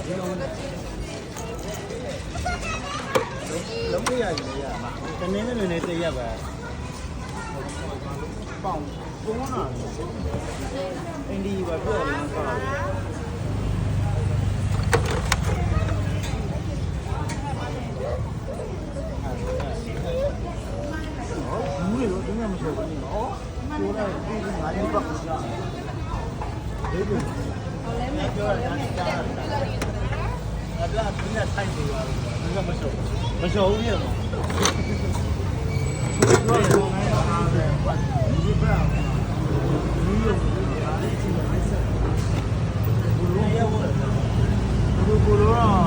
လုံးမရရင်ရမှာတနေ့နဲ့လည်းတရက်ပဲပေါင်ပုံနာအင်းဒီဘာပြောလဲပေါ့ဘူးလေတော့ဒီမှာမဆိုဘူးနော်ပြောလိုက်ဒီငါးရက်ပတ်ကြာဒီလိုပြောရတာကြားတာအပလာဒီနဲ့ဆိုင်နေပါဘူးဒီကမဆိုဘူးရေပေါ့ပြောရတော့ငါအားပဲဒီဘက်ဒီလိုအားလေးချင်းနဲ့ဆက်ဘူးလို့ရဘူးဘူးလို့